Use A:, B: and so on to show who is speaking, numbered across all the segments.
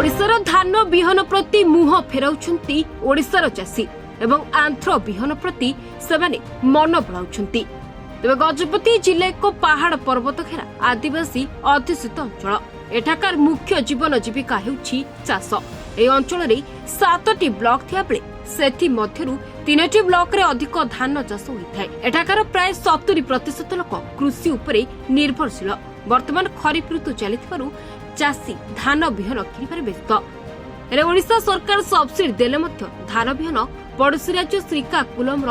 A: ओडिशार धान बिहन प्रति मुह फेराउछंती ओडिशार चाषी एवं आंध्र बिहन प्रति सेमाने मन बढ़ाउछंती। तेज गजपति जिला एक पहाड़ पर्वत घेरा आदिवासी अध्युषित अंचल। एठाकार मुख्य जीवन जीविका हेउछि चाष। ए अंचल 7टी ब्लॉक थिया बेले सेथि मध्यरु 3टी ब्लॉक रे अधिक धान चाष होइथाय। एठाकार प्राय 70% लोक कृषि उपरे निर्भरशील। वर्तमान खरीफ ऋतु चलिथिबारु चाषी धान बिहन किनिबारे व्यस्त। एरे ओडिशा सरकार सब्सिडी देले मध्य धान बिहन पड़ोसी राज्य श्रीकाकुलम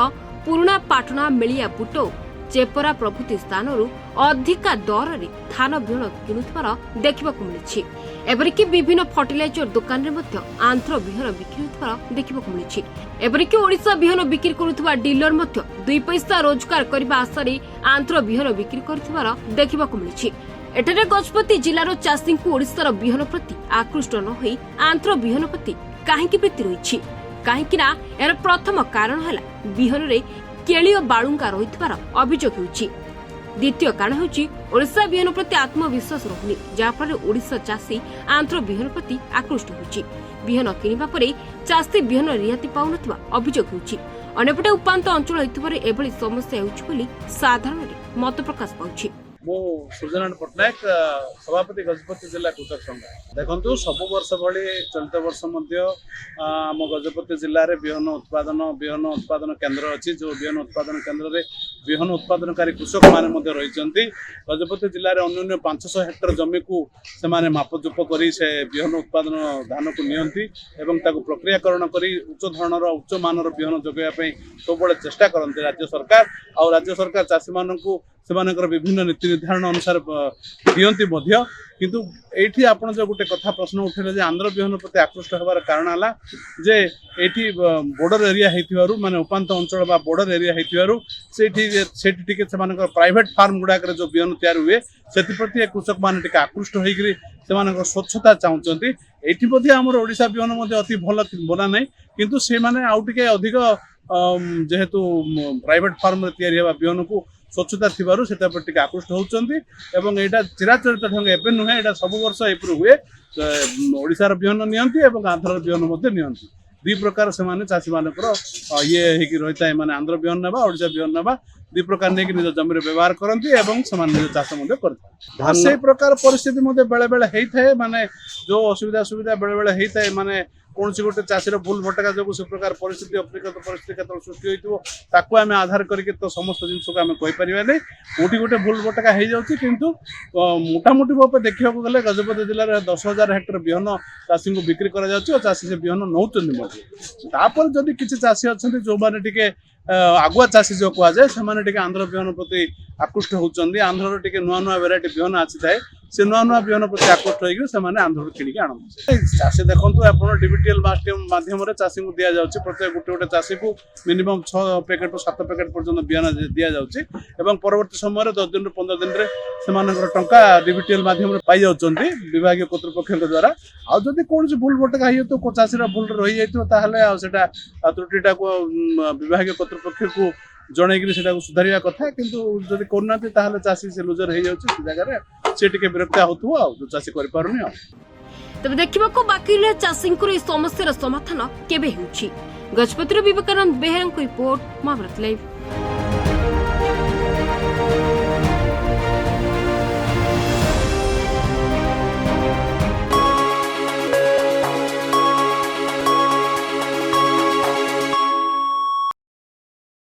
A: पुराणा पाटना मेलिया बुटो चेपरा प्रभृति स्थानरू अधिका दर रे धान बिहन किनुथिबार देखिबाकू मिलिछि। एबरिकी विभिन्न फर्टिलाइजर दुकान रे मध्य आंध्र बिहन बिक्री होथिबार देखिबाकू मिलिछि। एबरिकी ओडिशा बिहन बिक्री करुथिबा डीलर मध्य 2 पैसा रोजगार करबा आशा रे आंध्र बिहन बिक्री करथिबार देखिबाकू मिलिछि। एठारे गजपति जिलार चाषी को ओडिशार बिहन प्रति आकृष्ट न होई आंध्र बिहन प्रति काहेकि प्रीति रहिछि। काहेकि ना यार प्रथम कारण हला बिहन रे केळी और बाळुंगा रहितबार अभियोग होउछि। द्वितीय कारण होउछि ओडिशा बिहन प्रति आत्मविश्वास रहुनी, जा फल ओडिशा चाषी आंध्र बिहन प्रति आकृष्ट होउछि। बिहन किनिबा परे चाषी बिहन रिहाती पाउनथिबा अभियोग होउछि। अन्यपटे उपांत अंचल होइतबारे एभली समस्या होउछि बोली साधारण मत प्रकाश पाउछि।
B: मो सूर्यनारायण पट्टनायक सभापति गजपति जिला कृषक संघ। देखो सब वर्ष भली चलित वर्ष आम गजपति जिले में बिहन उत्पादन केन्द्र अच्छी। जो बिहन उत्पादन केन्द्र में बिहन उत्पादनकारी कृषक मैंने रही। गजपति जिले में अन्य 500 हेक्टर जमी को से मापजोप कर बिहन उत्पादन धान को नियंती एवं ताकू प्रक्रियाकरण कर उच्च धरणर उच्च मानर बिहन जोगाई सब चेष्टा करते राज्य सरकार। और राज्य सरकार चाषी मानू से विभिन्न नीति निर्धारण अनुसार दियंती किंतु एठी आपण जो गोटे कथा प्रश्न उठेले जे आंध्र बिहन प्रति आकृष्ट होबार कारण हला जे एठी बॉर्डर एरिया हेतिवारु माने उपांत अंचल बा बॉर्डर एरिया हेतिवारु सेठी टिके सेमानकर प्राइवेट फार्म गुडा करे जो बिहन तैयार हुए सेति प्रति कृषक माने टिके आकृष्ट होइकरी सेमानकर स्वच्छता चाहउचंती। एठी मध्ये हमर ओडिसा बिहन मध्ये अति भल बना नै किंतु से माने आउ टिके अधिक जेहेतु प्राइवेट फार्म रे तैयार हेबा बिहन को स्वच्छता थिबारु सेटा पर टिके आकृष्ट होउचंती एवं एटा चिराचरित ढंग एबे नुहे एटा सब वर्ष एपर हुए। ओडिसार बिहन नियंती एवं आंध्र बिहन मध्ये नियंती दुई प्रकार से माने चाषी मानकर ये हेकि रहिता है माने आंध्र बिहन नेबा ओडिसा बिहन नेबा दुई प्रकार नेकि निज जमी रे व्यवहार करंती एवं समान निज चाष मध्ये करथाय। से प्रकार परिस्थिति मध्ये बेले बेले हेई थाए माने जो असुविधा बेले बेले हेई थाए माने कौन सी गोटे चाषीर भूल भटका जो से प्रकार परिस्थिति अप्रियत परिस्थिति केत सृष्टि होती आधार करके तो समस्त जिन को आम कहीपर नहीं कौटी गोटे भूल भटका हो जाऊँगी किंतु मोटामोटी भाव देखा गले गजपति जिले में 10,000 हेक्टर बिहन चाषी को बिक्री कर चाषी से बिहन नौपर जदि किसी चाषी अच्छा जो मैंने टी आगुआ चाषी जो कहुए से आंध्र बिहन प्रति आकृष्ट होती। आंध्र टी नुआ नुआ भेराइटी बिहन आसी थाए से नुआ नुआ बिहन प्रति आकृष्ट होकर आंध्र किणिक आनते। चाषी देखो आप डीबीटीएल माध्यम चाषी को दि जाऊँगी प्रत्येक गोटे गोटे चाषी को मिनिमम 6 पैकेट 7 पैकेट पर्यटन बिहन दि जाऊँगी और परवर्ती समय 10 दिन 15 दिन से टंका डीबीटीएल माध्यम पाई जाऊँगी विभाग कर्तृपक्ष द्वारा। आदि कौन भूल भटका हो चाषीर भूल रही जाता त्रुटिटा को विभाग कर्तृपक्ष को जनईकरी सुधारिया कथा किंतु जदि करना चाषी से लुजर हो जाए जगह से टिके विरक्ता होतु जो चाषी कर पारुनी।
A: तबे देखिबाको बाकी रहे चाषी को समस्या समाधान केबे होउछि। गजपतिर विवेकानंद बेहेरा रिपोर्ट महाभारत लाइव।